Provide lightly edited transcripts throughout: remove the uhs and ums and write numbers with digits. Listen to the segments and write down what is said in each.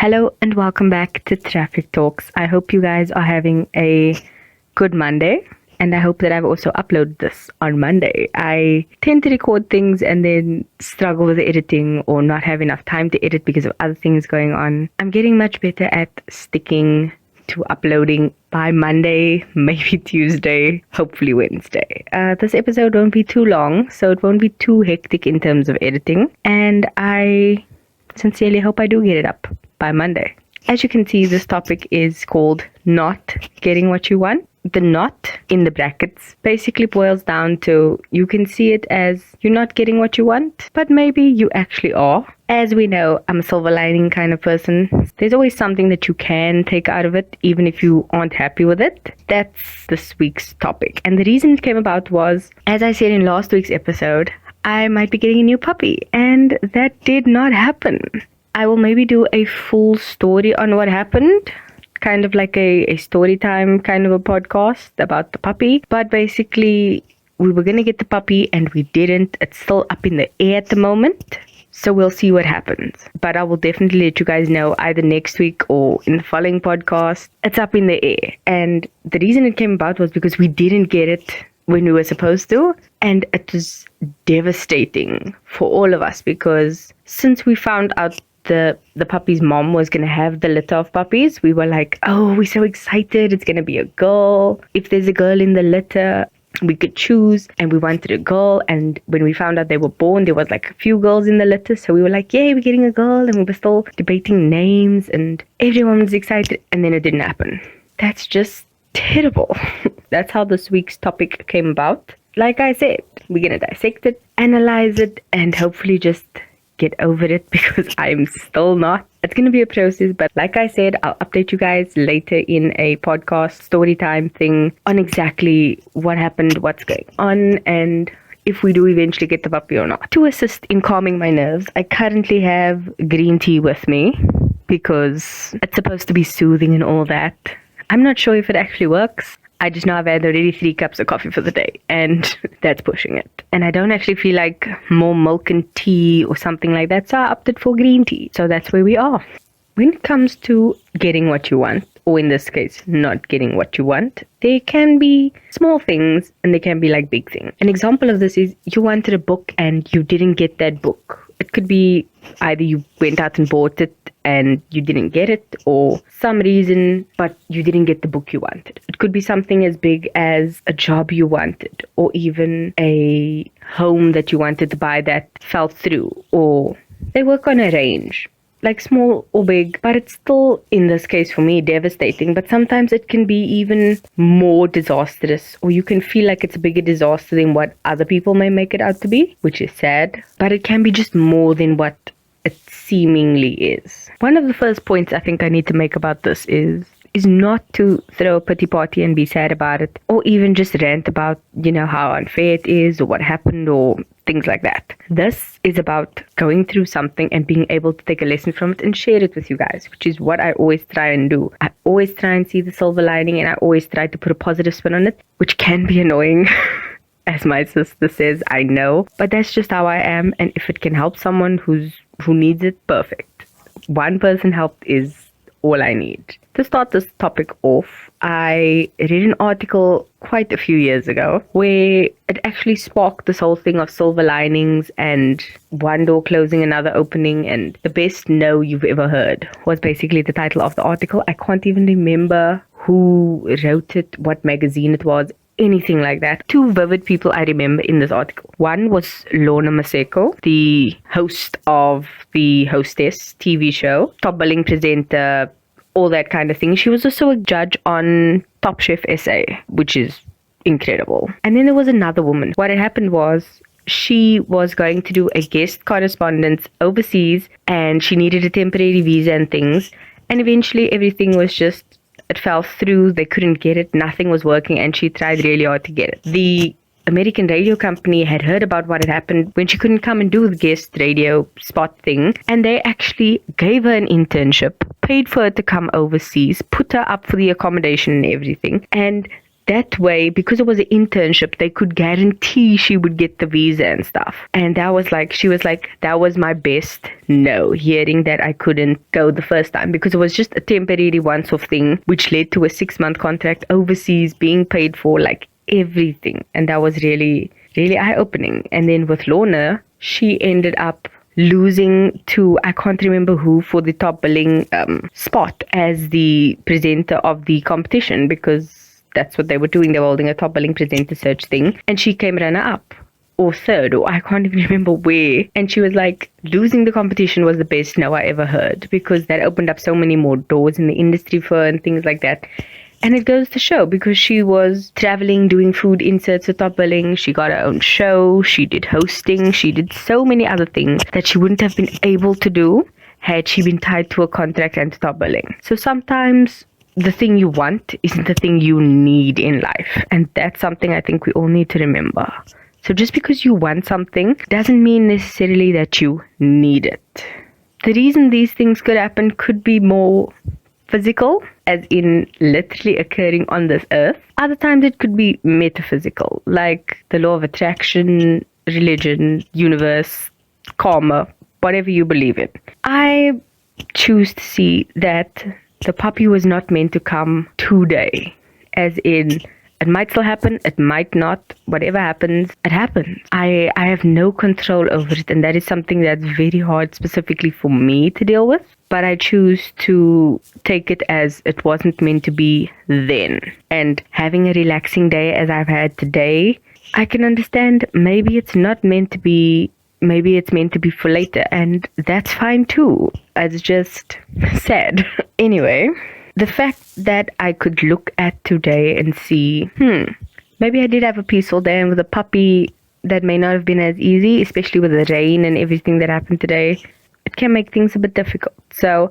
Hello and welcome back to Traffic Talks. I hope you guys are having a good Monday, and I hope that I've also uploaded this on Monday. I tend to record things and then struggle with the editing or not have enough time to edit because of other things going on. I'm getting much better at sticking to uploading by Monday, maybe Tuesday, hopefully Wednesday. This episode won't be too long, so it won't be too hectic in terms of editing, and I sincerely hope I do get it up by Monday. As you can see, this topic is called Not Getting What You Want. The not in the brackets basically boils down to you can see it as you're not getting what you want, but maybe you actually are. As we know, I'm a silver lining kind of person. There's always something that you can take out of it, even if you aren't happy with it. That's this week's topic. And the reason it came about was, as I said in last week's episode, I might be getting a new puppy, and that did not happen. I will maybe do a full story on what happened, kind of like a story time kind of a podcast about the puppy. But basically, we were going to get the puppy and we didn't. It's still up in the air at the moment. So we'll see what happens. But I will definitely let you guys know either next week or in the following podcast. It's up in the air. And the reason it came about was because we didn't get it when we were supposed to, and it was devastating for all of us because since we found out the puppy's mom was going to have the litter of puppies, we were like, oh, we're so excited, it's going to be a girl. If there's a girl in the litter, we could choose, and we wanted a girl. And when we found out they were born, there was like a few girls in the litter, so we were like, yay, we're getting a girl. And we were still debating names and everyone was excited, and then it didn't happen. That's just terrible. That's how this week's topic came about. Like I said, we're going to dissect it, analyze it, and hopefully just get over it because I'm still not. It's going to be a process, but like I said, I'll update you guys later in a podcast story time thing on exactly what happened, what's going on, and if we do eventually get the puppy or not. To assist in calming my nerves, I currently have green tea with me because it's supposed to be soothing and all that. I'm not sure if it actually works. I just know I've had already 3 cups of coffee for the day, and that's pushing it. And I don't actually feel like more milk and tea or something like that, so I opted for green tea. So that's where we are. When it comes to getting what you want, or in this case, not getting what you want, there can be small things and there can be like big things. An example of this is you wanted a book and you didn't get that book. It could be either you went out and bought it and you didn't get it, or some reason, but you didn't get the book you wanted. It could be something as big as a job you wanted, or even a home that you wanted to buy that fell through, or they work on a range, like small or big, but it's still, in this case for me, devastating. But sometimes it can be even more disastrous, or you can feel like it's a bigger disaster than what other people may make it out to be, which is sad, but it can be just more than what it seemingly is. One of the first points I think I need to make about this is not to throw a pity party and be sad about it, or even just rant about, how unfair it is or what happened or things like that. This is about going through something and being able to take a lesson from it and share it with you guys, which is what I always try and do. I always try and see the silver lining, and I always try to put a positive spin on it, which can be annoying. As my sister says, I know, but that's just how I am. And if it can help someone who needs it, perfect. One person helped is all I need. To start this topic off, I read an article quite a few years ago where it actually sparked this whole thing of silver linings and one door closing, another opening, and the best no you've ever heard was basically the title of the article. I can't even remember who wrote it, what magazine it was, anything like that. 2 vivid people I remember in this article. One was Lorna Maseko, the host of the Hostess TV show, top billing presenter, all that kind of thing. She was also a judge on Top Chef SA, which is incredible. And then there was another woman. What had happened was she was going to do a guest correspondence overseas, and she needed a temporary visa and things. And eventually everything was just, it fell through. They couldn't get it. Nothing was working, and she tried really hard to get it. The American radio company had heard about what had happened when she couldn't come and do the guest radio spot thing, and they actually gave her an internship, paid for her to come overseas, put her up for the accommodation and everything, and that way, because it was an internship, they could guarantee she would get the visa and stuff. And that was like, she was like, that was my best no, hearing that I couldn't go the first time, because it was just a temporary once-off thing, which led to a 6-month contract overseas, being paid for, like everything. And that was really, really eye-opening. And then with Lorna, she ended up losing to, I can't remember who, for the top billing spot as the presenter of the competition, because that's what they were doing. They were holding a top billing presenter search thing, and she came runner up or third, or I can't even remember where. And she was like, losing the competition was the best no I ever heard, because that opened up so many more doors in the industry for her and things like that. And it goes to show, because she was traveling, doing food inserts with top billing, she got her own show, she did hosting, she did so many other things that she wouldn't have been able to do had she been tied to a contract and to top billing. So sometimes the thing you want isn't the thing you need in life. And that's something I think we all need to remember. So just because you want something doesn't mean necessarily that you need it. The reason these things could happen could be more physical, as in literally occurring on this earth. Other times it could be metaphysical, like the law of attraction, religion, universe, karma, whatever you believe in. I choose to see that the puppy was not meant to come today, as in, it might still happen, it might not. Whatever happens, it happens. I have no control over it, and that is something that's very hard specifically for me to deal with. But I choose to take it as it wasn't meant to be then. And having a relaxing day as I've had today, I can understand maybe it's not meant to be, maybe it's meant to be for later, and that's fine too. It's just sad. Anyway, the fact that I could look at today and see, maybe I did have a peaceful day, and with a puppy that may not have been as easy, especially with the rain and everything that happened today, it can make things a bit difficult. So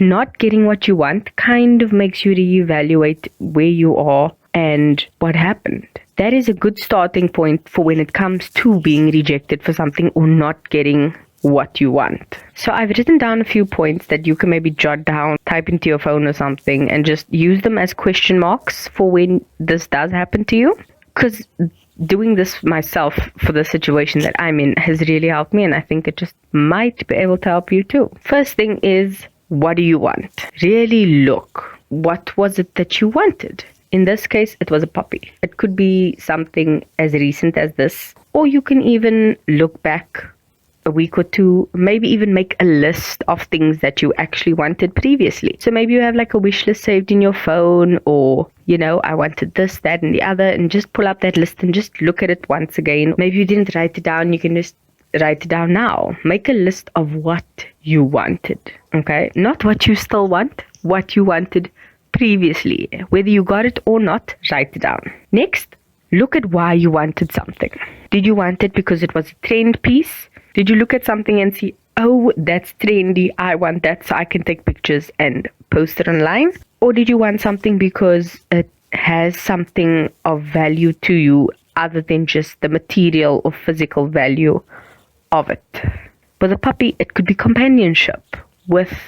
not getting what you want kind of makes you reevaluate where you are and what happened. That is a good starting point for when it comes to being rejected for something or not getting what you want. So I've written down a few points that you can maybe jot down, type into your phone or something, and just use them as question marks for when this does happen to you. Because doing this myself for the situation that I'm in has really helped me, and I think it just might be able to help you too. First thing is, what do you want? Really look. What was it that you wanted? In this case, it was a puppy. It could be something as recent as this, or you can even look back a week or two, maybe even make a list of things that you actually wanted previously. So maybe you have like a wish list saved in your phone, or, you know, I wanted this, that, and the other, and just pull up that list and just look at it once again. Maybe you didn't write it down, you can just write it down now. Make a list of what you wanted, okay? Not what you still want, what you wanted previously. Whether you got it or not, write it down. Next, look at why you wanted something. Did you want it because it was a trend piece? Did you look at something and see, oh, that's trendy, I want that so I can take pictures and post it online? Or did you want something because it has something of value to you other than just the material or physical value of it? With a puppy, it could be companionship. With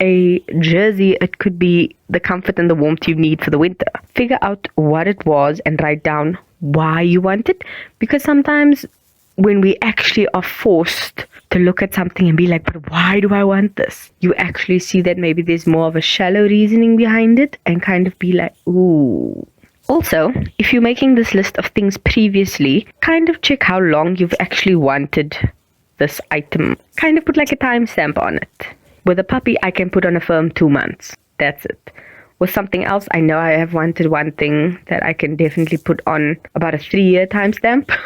a jersey, it could be the comfort and the warmth you need for the winter. Figure out what it was and write down why you want it, because sometimes when we actually are forced to look at something and be like, but why do I want this? You actually see that maybe there's more of a shallow reasoning behind it, and kind of be like, ooh. Also, if you're making this list of things previously, kind of check how long you've actually wanted this item. Kind of put like a timestamp on it. With a puppy, I can put on a firm 2 months. That's it. With something else, I know I have wanted one thing that I can definitely put on about a 3-year timestamp.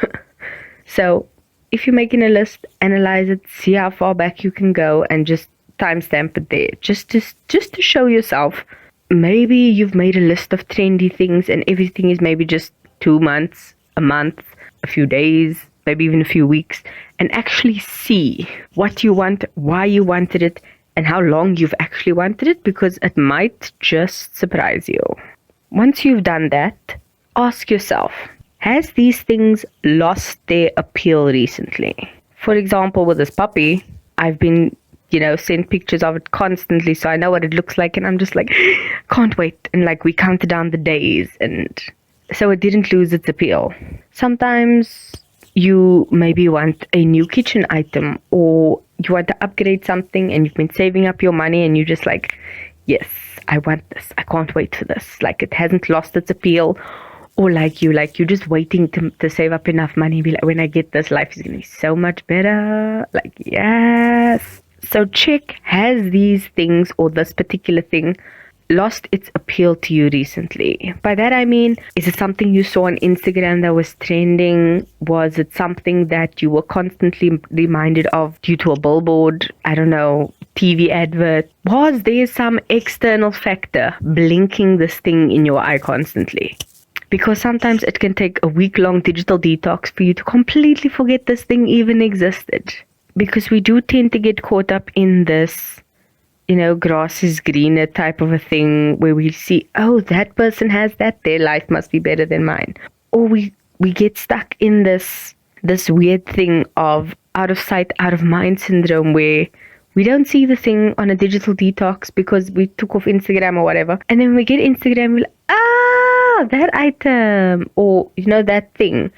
So if you're making a list, analyze it, see how far back you can go, and just timestamp it there. Just to show yourself, maybe you've made a list of trendy things and everything is maybe just 2 months, a month, a few days, maybe even a few weeks, and actually see what you want, why you wanted it, and how long you've actually wanted it, because it might just surprise you. Once you've done that, ask yourself, has these things lost their appeal recently? For example, with this puppy, I've been, sent pictures of it constantly, so I know what it looks like, and I'm just like, can't wait. And like, we counted down the days, and so it didn't lose its appeal. Sometimes you maybe want a new kitchen item, or you want to upgrade something and you've been saving up your money and you're just like, yes, I want this. I can't wait for this. Like, it hasn't lost its appeal. Or you're just waiting to save up enough money. Be like, when I get this, life is going to be so much better. Like, yes. So check, has these things or this particular thing lost its appeal to you recently? By that I mean, is it something you saw on Instagram that was trending? Was it something that you were constantly reminded of due to a billboard? I don't know, TV advert? Was there some external factor blinking this thing in your eye constantly? Because sometimes it can take a week-long digital detox for you to completely forget this thing even existed. Because we do tend to get caught up in this, grass is greener type of a thing, where we see, oh, that person has that, their life must be better than mine. Or we get stuck in this weird thing of out of sight, out of mind syndrome, where we don't see the thing on a digital detox because we took off Instagram or whatever. And then we get Instagram, we're like, that item, or, that thing.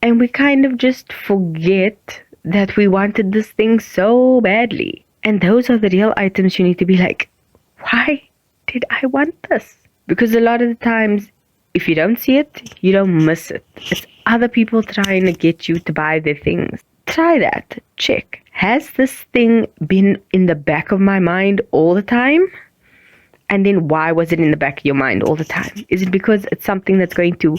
And we kind of just forget that we wanted this thing so badly. And those are the real items you need to be like, why did I want this? Because a lot of the times, if you don't see it, you don't miss it. It's other people trying to get you to buy their things. Try that. Check. Has this thing been in the back of my mind all the time? And then why was it in the back of your mind all the time? Is it because it's something that's going to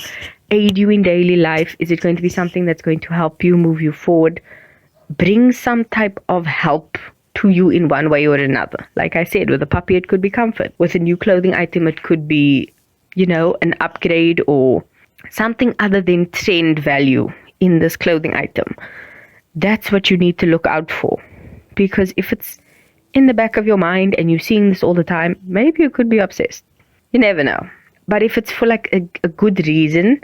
aid you in daily life? Is it going to be something that's going to help you move you forward? Bring some type of help to you in one way or another. Like I said, with a puppy, it could be comfort. With a new clothing item, it could be, an upgrade or something other than trend value in this clothing item. That's what you need to look out for. Because if it's in the back of your mind and you're seeing this all the time, maybe you could be obsessed. You never know. But if it's for a good reason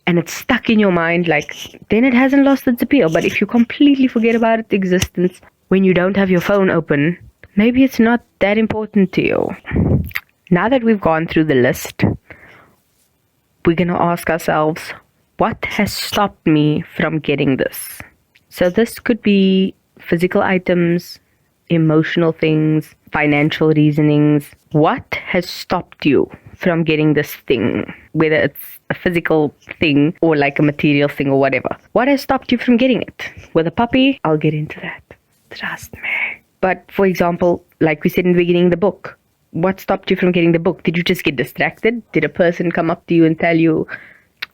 and it's stuck in your mind, then it hasn't lost its appeal. But if you completely forget about its existence when you don't have your phone open, maybe it's not that important to you. Now that we've gone through the list, we're going to ask ourselves, what has stopped me from getting this? So this could be physical items, emotional things, financial reasonings. What has stopped you from getting this thing? Whether it's a physical thing or a material thing or whatever. What has stopped you from getting it? With a puppy, I'll get into that. Trust me. But for example, like we said in the beginning, the book. What stopped you from getting the book? Did you just get distracted? Did a person come up to you and tell you,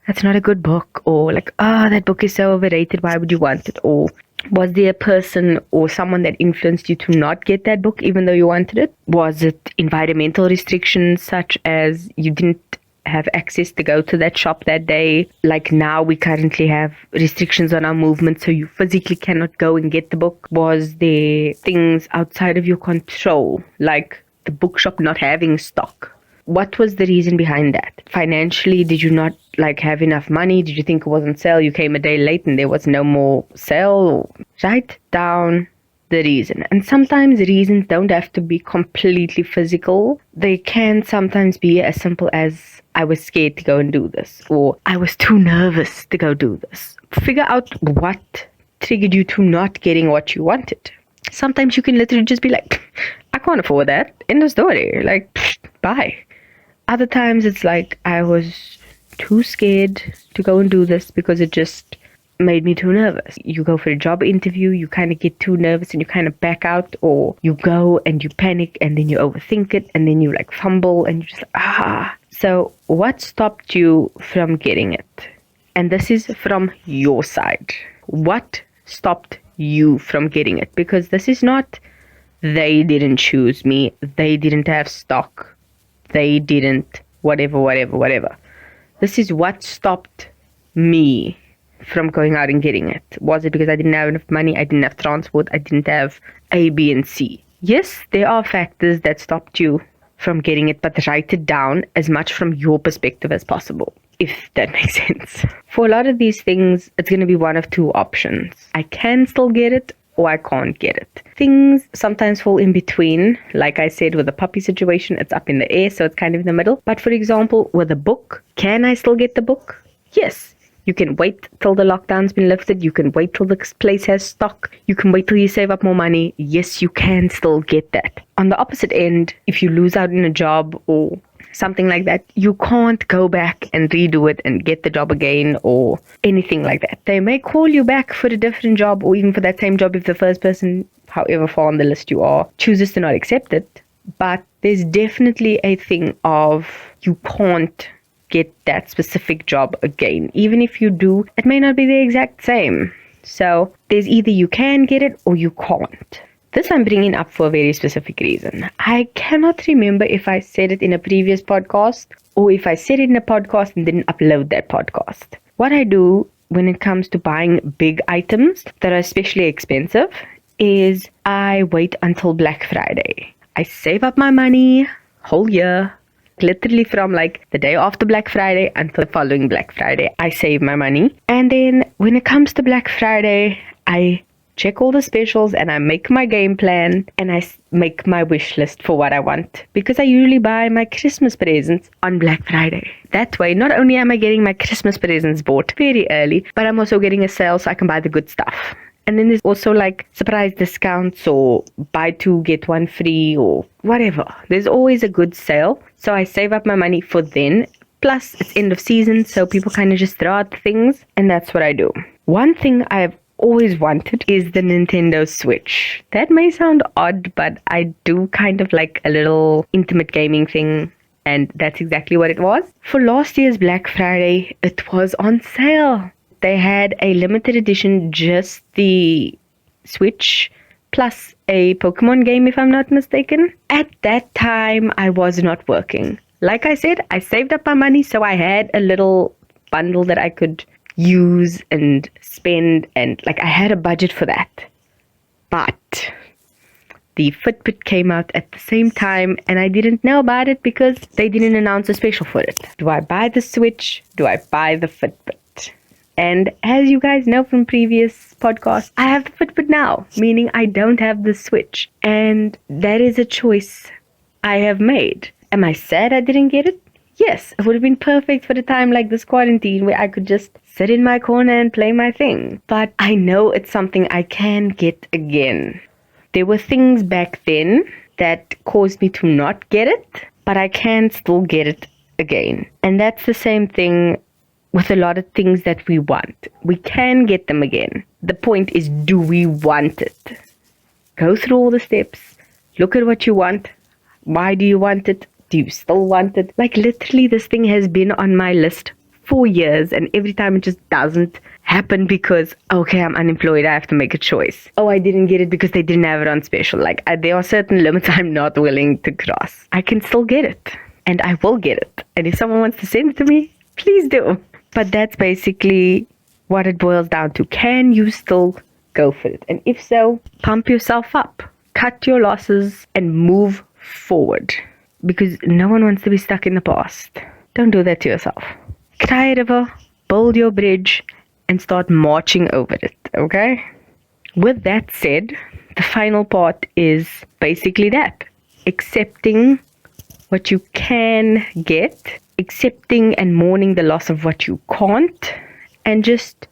that's not a good book? Or that book is so overrated, why would you want it? Or was there a person or someone that influenced you to not get that book even though you wanted it? Was it environmental restrictions, such as you didn't have access to go to that shop that day? Like now we currently have restrictions on our movement, so you physically cannot go and get the book. Was there things outside of your control, like the bookshop not having stock? What was the reason behind that? Financially, did you not have enough money? Did you think it was on sale? You came a day late and there was no more sale? Write down the reason. And sometimes reasons don't have to be completely physical. They can sometimes be as simple as, I was scared to go and do this, or I was too nervous to go do this. Figure out what triggered you to not getting what you wanted. Sometimes you can literally just be like, I can't afford that. End of story. Bye. Other times it's I was too scared to go and do this because it just made me too nervous. You go for a job interview, you kind of get too nervous and you kind of back out, or you go and you panic and then you overthink it and then you fumble and you're just So what stopped you from getting it? And this is from your side. What stopped you from getting it? Because this is not, they didn't choose me, they didn't have stock, they didn't whatever. This is what stopped me from going out and getting it. Was it because I didn't have enough money, I didn't have transport, I didn't have A, B, and C? Yes, there are factors that stopped you from getting it, but write it down as much from your perspective as possible, if that makes sense. For a lot of these things, it's going to be one of two options. I can still get it, or I can't get it. Things sometimes fall in between. Like I said, with the puppy situation, it's up in the air, so it's kind of in the middle. But for example, with a book, can I still get the book? Yes. You can wait till the lockdown's been lifted. You can wait till the place has stock. You can wait till you save up more money. Yes, you can still get that. On the opposite end, if you lose out in a job or something like that, you can't go back and redo it and get the job again or anything like that. They may call you back for a different job or even for that same job if the first person, however far on the list you are, chooses to not accept it. But there's definitely a thing of you can't get that specific job again. Even if you do, it may not be the exact same. So there's either you can get it or you can't. This I'm bringing up for a very specific reason. I cannot remember if I said it in a previous podcast or if I said it in a podcast and didn't upload that podcast. What I do when it comes to buying big items that are especially expensive is I wait until Black Friday. I save up my money whole year, literally from like the day after Black Friday until the following Black Friday. I save my money. And then when it comes to Black Friday, I check all the specials and I make my game plan and I make my wish list for what I want, because I usually buy my Christmas presents on Black Friday. That way, not only am I getting my Christmas presents bought very early, but I'm also getting a sale so I can buy the good stuff. And then there's also like surprise discounts or buy two get one free or whatever. There's always a good sale. So I save up my money for then. Plus it's end of season, so people kind of just throw out things, and that's what I do. One thing I've always wanted is the Nintendo Switch. That may sound odd, but I do kind of like a little intimate gaming thing, and that's exactly what it was. For last year's Black Friday, it was on sale. They had a limited edition, just the Switch plus a Pokemon game, if I'm not mistaken. At that time, I was not working. Like I said, I saved up my money, so I had a little bundle that I could use and spend, and like I had a budget for that. But the Fitbit came out at the same time and I didn't know about it because they didn't announce a special for it. Do I buy the Switch? Do I buy the Fitbit? And as you guys know from previous podcasts, I have the Fitbit now, meaning I don't have the Switch. And that is a choice I have made. Am I sad I didn't get it? Yes, it would have been perfect for the time like this quarantine where I could just sit in my corner and play my thing. But I know it's something I can get again. There were things back then that caused me to not get it, but I can still get it again. And that's the same thing with a lot of things that we want. We can get them again. The point is, do we want it? Go through all the steps. Look at what you want. Why do you want it? Do you still want it? Like literally this thing has been on my list for years, and every time it just doesn't happen because, okay, I'm unemployed, I have to make a choice. Oh, I didn't get it because they didn't have it on special. Like there are certain limits I'm not willing to cross. I can still get it, and I will get it. And if someone wants to send it to me, please do. But that's basically what it boils down to. Can you still go for it? And if so, pump yourself up, cut your losses, and move forward. Because no one wants to be stuck in the past. Don't do that to yourself. Cry a river, build your bridge, and start marching over it, okay? With that said, the final part is basically that. Accepting what you can get, accepting and mourning the loss of what you can't, and just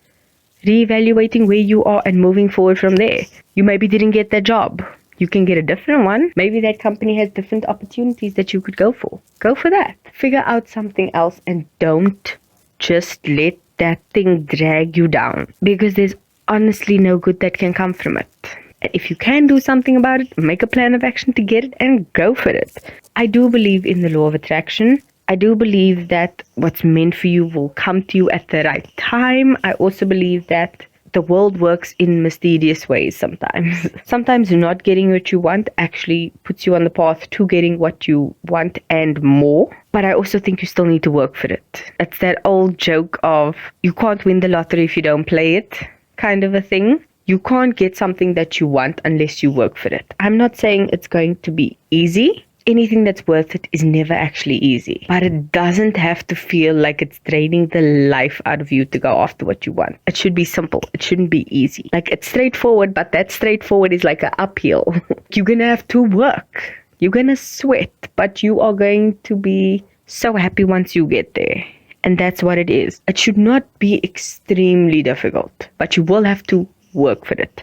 reevaluating where you are and moving forward from there. You maybe didn't get that job. You can get a different one. Maybe that company has different opportunities that you could go for. Go for that. Figure out something else and don't just let that thing drag you down, because there's honestly no good that can come from it. And if you can do something about it, make a plan of action to get it and go for it. I do believe in the law of attraction. I do believe that what's meant for you will come to you at the right time. I also believe that the world works in mysterious ways sometimes. Sometimes not getting what you want actually puts you on the path to getting what you want and more. But I also think you still need to work for it. It's that old joke of you can't win the lottery if you don't play it kind of a thing. You can't get something that you want unless you work for it. I'm not saying it's going to be easy. anything that's worth it is never actually easy. But it doesn't have to feel like it's draining the life out of you to go after what you want. It should be simple. It shouldn't be easy. Like, it's straightforward, but that straightforward is like an uphill. You're gonna have to work. You're gonna sweat, but you are going to be so happy once you get there. And that's what it is. It should not be extremely difficult, but you will have to work for it.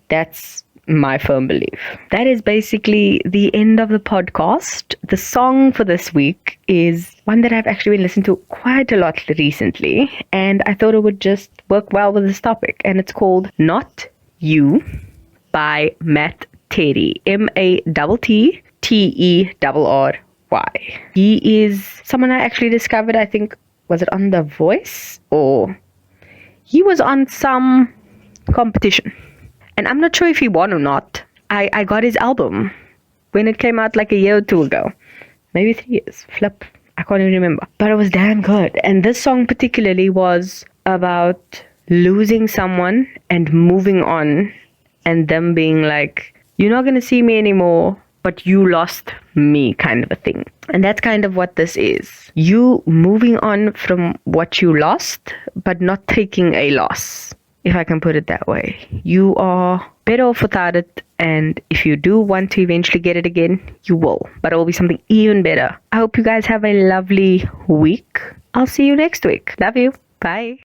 That's my firm belief. That is basically the end of the podcast. The song for this week is one that I've actually been listening to quite a lot recently, and I thought it would just work well with this topic. And it's called Not You by Matt Terry. MATTTERRY. He is someone I actually discovered, I think, was it on The Voice? Or he was on some competition. And I'm not sure if he won or not. I got his album when it came out like a year or two ago. Maybe 3 years. Flip. I can't even remember. But it was damn good. And this song particularly was about losing someone and moving on. And them being like, you're not going to see me anymore, but you lost me, kind of a thing. And that's kind of what this is. You moving on from what you lost, but not taking a loss, if I can put it that way. You are better off without it, and if you do want to eventually get it again, you will. But it will be something even better. I hope you guys have a lovely week. I'll see you next week. Love you. Bye.